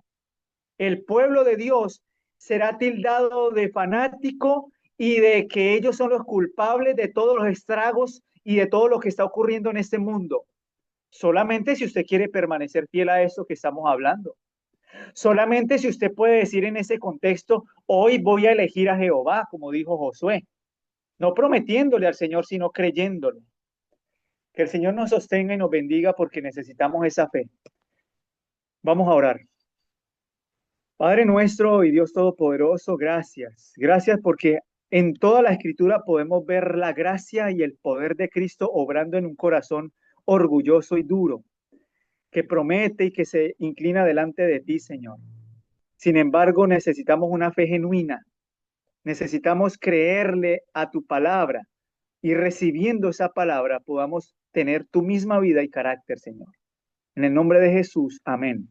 el pueblo de Dios será tildado de fanático y de que ellos son los culpables de todos los estragos y de todo lo que está ocurriendo en este mundo. Solamente si usted quiere permanecer fiel a eso que estamos hablando. Solamente si usted puede decir en ese contexto, hoy voy a elegir a Jehová, como dijo Josué, no prometiéndole al Señor, sino creyéndole. Que el Señor nos sostenga y nos bendiga porque necesitamos esa fe. Vamos a orar. Padre nuestro y Dios Todopoderoso, gracias. Gracias porque En toda la escritura podemos ver la gracia y el poder de Cristo obrando en un corazón orgulloso y duro, que promete y que se inclina delante de ti, Señor. Sin embargo, necesitamos una fe genuina. Necesitamos creerle a tu palabra y recibiendo esa palabra podamos tener tu misma vida y carácter, Señor. En el nombre de Jesús, amén.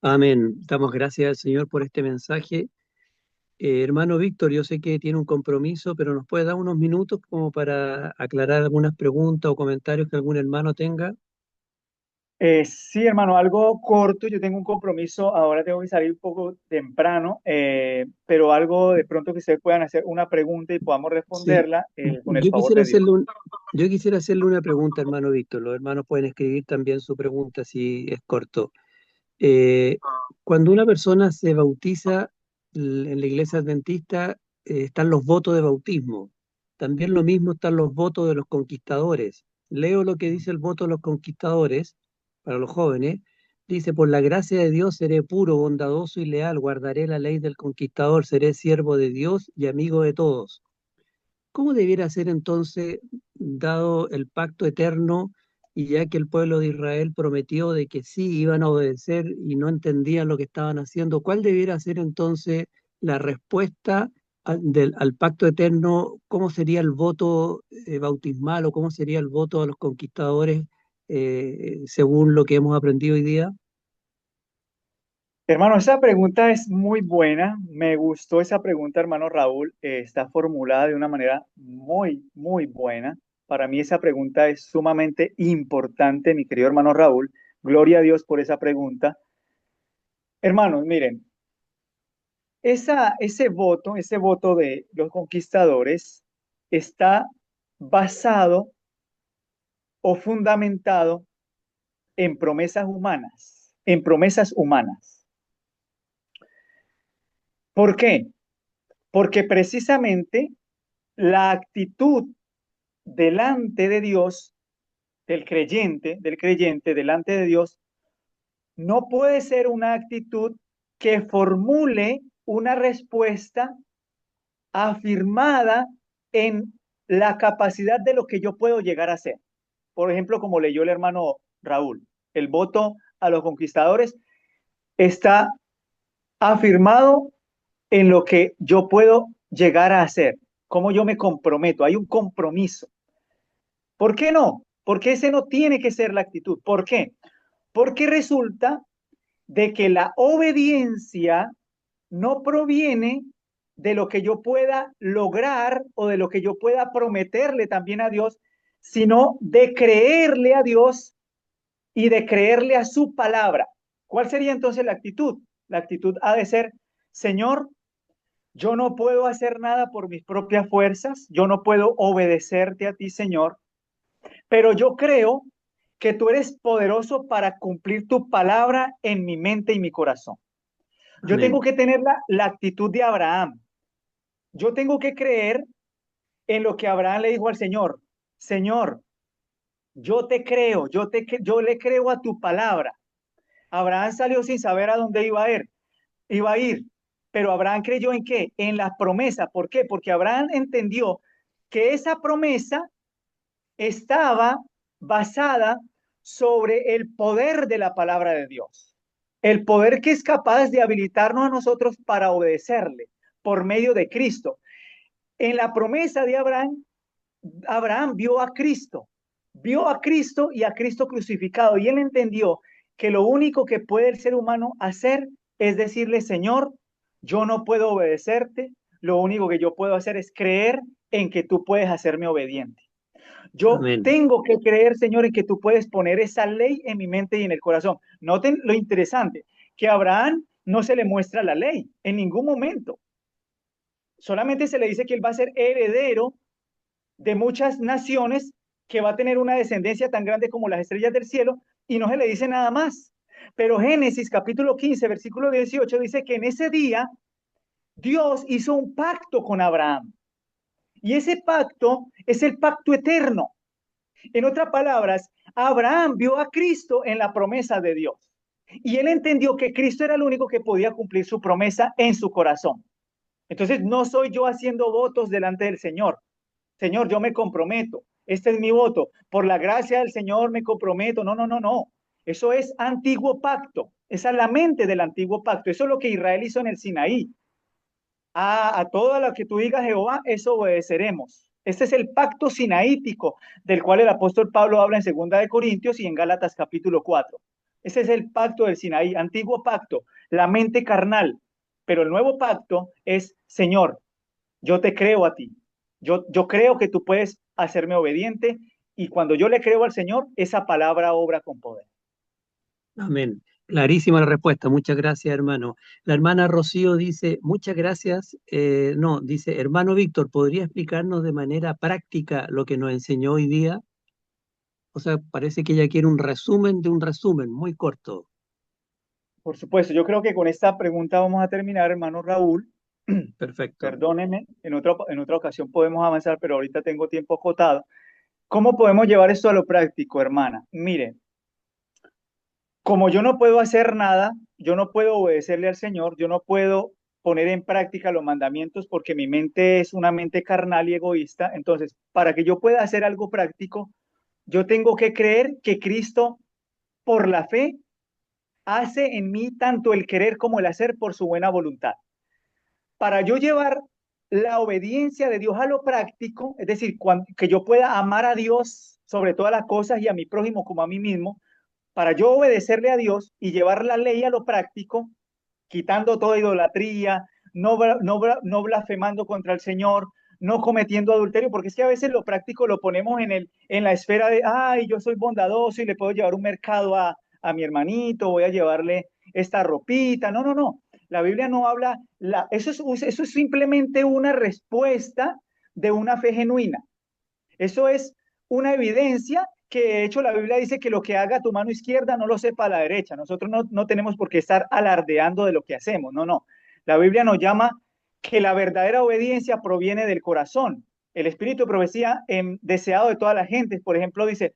Amén. Damos gracias al Señor por este mensaje. Hermano Víctor, yo sé que tiene un compromiso, pero nos puede dar unos minutos como para aclarar algunas preguntas o comentarios que algún hermano tenga. Sí, hermano, algo corto. Yo tengo un compromiso. Ahora tengo que salir un poco temprano, pero algo de pronto que ustedes puedan hacer una pregunta y podamos Sí, responderla con el yo favor quisiera de Dios. hacerle yo quisiera hacerle una pregunta, hermano Víctor. Los hermanos pueden escribir también su pregunta si es corto. Eh, Cuando una persona se bautiza en la iglesia adventista, están los votos de bautismo. También lo mismo están los votos de los conquistadores. Leo lo que dice el voto de los conquistadores para los jóvenes. Dice, por la gracia de Dios seré puro, bondadoso y leal, guardaré la ley del conquistador, seré siervo de Dios y amigo de todos. ¿Cómo debiera ser entonces, dado el pacto eterno, y ya que el pueblo de Israel prometió de que sí iban a obedecer y no entendían lo que estaban haciendo, cuál debiera ser entonces la respuesta al pacto eterno? ¿Cómo sería el voto bautismal o cómo sería el voto a los conquistadores según lo que hemos aprendido hoy día? Hermano, esa pregunta es muy buena. Me gustó esa pregunta, hermano Raúl. Está formulada de una manera muy, muy buena. Para mí esa pregunta es sumamente importante, mi querido hermano Raúl. Gloria a Dios por esa pregunta. Hermanos, miren, ese voto de los conquistadores está basado o fundamentado en promesas humanas, en promesas humanas. ¿Por qué? Porque precisamente la actitud delante de Dios, del creyente delante de Dios, no puede ser una actitud que formule una respuesta afirmada en la capacidad de lo que yo puedo llegar a ser. Por ejemplo, como leyó el hermano Raúl, el voto a los conquistadores está afirmado en lo que yo puedo llegar a hacer, cómo yo me comprometo, hay un compromiso. ¿Por qué no? Porque ese no tiene que ser la actitud. ¿Por qué? Porque resulta de que la obediencia no proviene de lo que yo pueda lograr o de lo que yo pueda prometerle también a Dios, sino de creerle a Dios y de creerle a su palabra. ¿Cuál sería entonces la actitud? La actitud ha de ser, Señor, yo no puedo hacer nada por mis propias fuerzas, yo no puedo obedecerte a ti, Señor, pero yo creo que tú eres poderoso para cumplir tu palabra en mi mente y mi corazón. Yo tengo Amén. que tener la actitud de Abraham. Yo tengo que creer en lo que Abraham le dijo al Señor. Señor, yo te creo, yo le creo a tu palabra. Abraham salió sin saber a dónde iba a ir, pero Abraham creyó en qué, en la promesa. ¿Por qué? Porque Abraham entendió que esa promesa estaba basada sobre el poder de la palabra de Dios, el poder que es capaz de habilitarnos a nosotros para obedecerle por medio de Cristo. En la promesa de Abraham, Abraham vio a Cristo y a Cristo crucificado, y él entendió que lo único que puede el ser humano hacer es decirle, Señor, yo no puedo obedecerte, lo único que yo puedo hacer es creer en que tú puedes hacerme obediente. Yo Amén. tengo que creer, Señor, en que tú puedes poner esa ley en mi mente y en el corazón. Noten lo interesante, que a Abraham no se le muestra la ley en ningún momento. Solamente se le dice que él va a ser heredero de muchas naciones, que va a tener una descendencia tan grande como las estrellas del cielo, y no se le dice nada más. Pero Génesis capítulo 15, versículo 18 dice que en ese día Dios hizo un pacto con Abraham. Y ese pacto es el pacto eterno. En otras palabras, Abraham vio a Cristo en la promesa de Dios. Y él entendió que Cristo era el único que podía cumplir su promesa en su corazón. Entonces, no soy yo haciendo votos delante del Señor. Señor, yo me comprometo. Este es mi voto. Por la gracia del Señor me comprometo. No, no, no, no. Eso es antiguo pacto. Esa es la mente del antiguo pacto. Eso es lo que Israel hizo en el Sinaí. A todo lo que tú digas, Jehová, eso obedeceremos. Este es el pacto sinaítico del cual el apóstol Pablo habla en Segunda de Corintios y en Gálatas capítulo 4. Ese es el pacto del Sinaí, antiguo pacto, la mente carnal. Pero el nuevo pacto es, Señor, yo te creo a ti. Yo creo que tú puedes hacerme obediente y cuando yo le creo al Señor, esa palabra obra con poder. Amén. Clarísima la respuesta. Muchas gracias, hermano. La hermana Rocío dice, muchas gracias. No, dice, hermano Víctor, ¿podría explicarnos de manera práctica lo que nos enseñó hoy día? O sea, parece que ella quiere un resumen de un resumen, muy corto. Por supuesto, yo creo que con esta pregunta vamos a terminar, hermano Raúl. Perfecto. Perdóneme, en otra ocasión podemos avanzar, pero ahorita tengo tiempo acotado. ¿Cómo podemos llevar esto a lo práctico, hermana? Mire, como yo no puedo hacer nada, yo no puedo obedecerle al Señor, yo no puedo poner en práctica los mandamientos porque mi mente es una mente carnal y egoísta. Entonces, para que yo pueda hacer algo práctico, yo tengo que creer que Cristo, por la fe, hace en mí tanto el querer como el hacer por su buena voluntad. Para yo llevar la obediencia de Dios a lo práctico, es decir, que yo pueda amar a Dios sobre todas las cosas y a mi prójimo como a mí mismo, para yo obedecerle a Dios y llevar la ley a lo práctico, quitando toda idolatría, no blasfemando contra el Señor, no cometiendo adulterio, porque es que a veces lo práctico lo ponemos en la esfera de, ay, yo soy bondadoso y le puedo llevar un mercado a mi hermanito, voy a llevarle esta ropita. No, no, no. La Biblia no habla, eso es simplemente una respuesta de una fe genuina. Eso es una evidencia que de hecho la Biblia dice que lo que haga tu mano izquierda no lo sepa la derecha. Nosotros no tenemos por qué estar alardeando de lo que hacemos, no, no. La Biblia nos llama que la verdadera obediencia proviene del corazón. El espíritu de profecía deseado de toda la gente, por ejemplo, dice,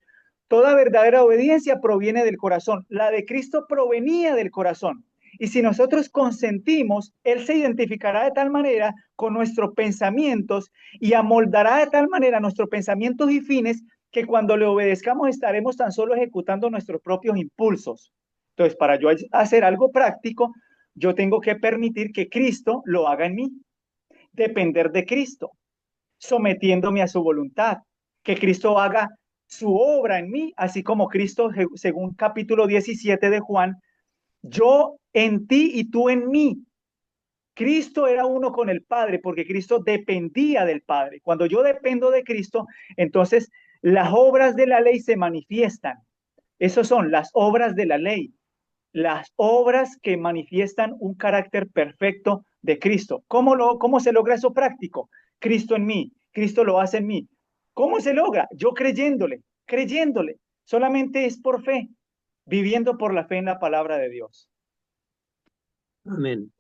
toda verdadera obediencia proviene del corazón. La de Cristo provenía del corazón. Y si nosotros consentimos, Él se identificará de tal manera con nuestros pensamientos y amoldará de tal manera nuestros pensamientos y fines que cuando le obedezcamos estaremos tan solo ejecutando nuestros propios impulsos. Entonces, para yo hacer algo práctico, yo tengo que permitir que Cristo lo haga en mí, depender de Cristo, sometiéndome a su voluntad, que Cristo haga su obra en mí, así como Cristo, según capítulo 17 de Juan, yo en ti y tú en mí. Cristo era uno con el Padre porque Cristo dependía del Padre. Cuando yo dependo de Cristo, entonces las obras de la ley se manifiestan. Esas son las obras de la ley, las obras que manifiestan un carácter perfecto de Cristo. ¿Cómo se logra eso práctico? Cristo en mí, Cristo lo hace en mí. ¿Cómo se logra? Yo creyéndole, creyéndole. Solamente es por fe, viviendo por la fe en la palabra de Dios. Amén.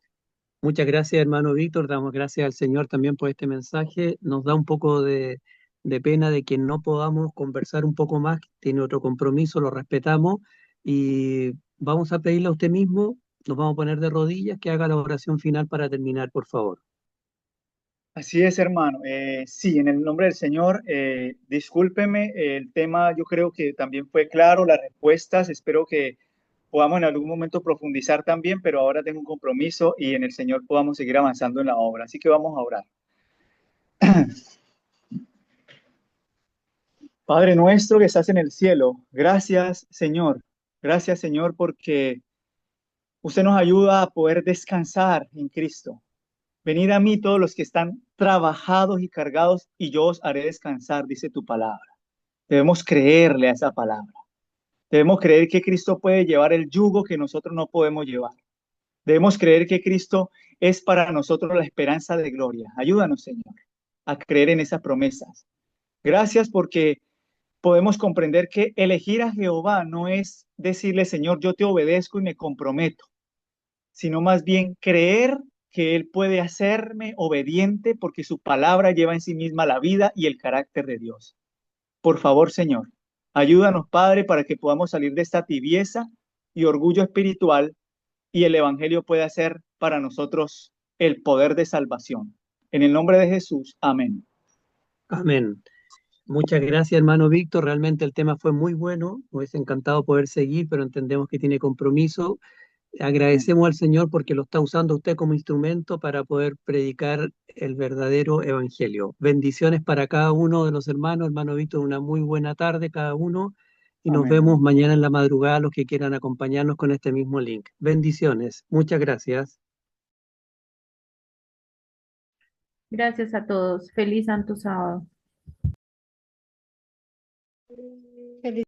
Muchas gracias, hermano Víctor. Damos gracias al Señor también por este mensaje. Nos da un poco de pena de que no podamos conversar un poco más. Tiene otro compromiso, lo respetamos. Y vamos a pedirle a usted mismo, nos vamos a poner de rodillas, que haga la oración final para terminar, por favor. Así es, hermano. Sí, en el nombre del Señor, discúlpeme, el tema yo creo que también fue claro, las respuestas, espero que podamos en algún momento profundizar también, pero ahora tengo un compromiso y en el Señor podamos seguir avanzando en la obra. Así que vamos a orar. Padre nuestro que estás en el cielo, gracias, Señor. Gracias, Señor, porque usted nos ayuda a poder descansar en Cristo. Venid a mí todos los que están trabajados y cargados, y yo os haré descansar, dice tu palabra. Debemos creerle a esa palabra. Debemos creer que Cristo puede llevar el yugo que nosotros no podemos llevar. Debemos creer que Cristo es para nosotros la esperanza de gloria. Ayúdanos, Señor, a creer en esas promesas. Gracias porque podemos comprender que elegir a Jehová no es decirle, Señor, yo te obedezco y me comprometo, sino más bien creer que Él puede hacerme obediente porque su palabra lleva en sí misma la vida y el carácter de Dios. Por favor, Señor, ayúdanos, Padre, para que podamos salir de esta tibieza y orgullo espiritual, y el Evangelio pueda ser para nosotros el poder de salvación. En el nombre de Jesús, amén. Amén. Muchas gracias, hermano Víctor. Realmente el tema fue muy bueno. Me hubiese encantado poder seguir, pero entendemos que tiene compromiso. Amén. Agradecemos al Señor porque lo está usando usted como instrumento para poder predicar el verdadero evangelio. Bendiciones para cada uno de los hermanos. Hermano Víctor, una muy buena tarde cada uno y nos vemos Amén. mañana en la madrugada los que quieran acompañarnos con este mismo link. Bendiciones. Muchas gracias. Gracias a todos. Feliz Santo Sábado. Feliz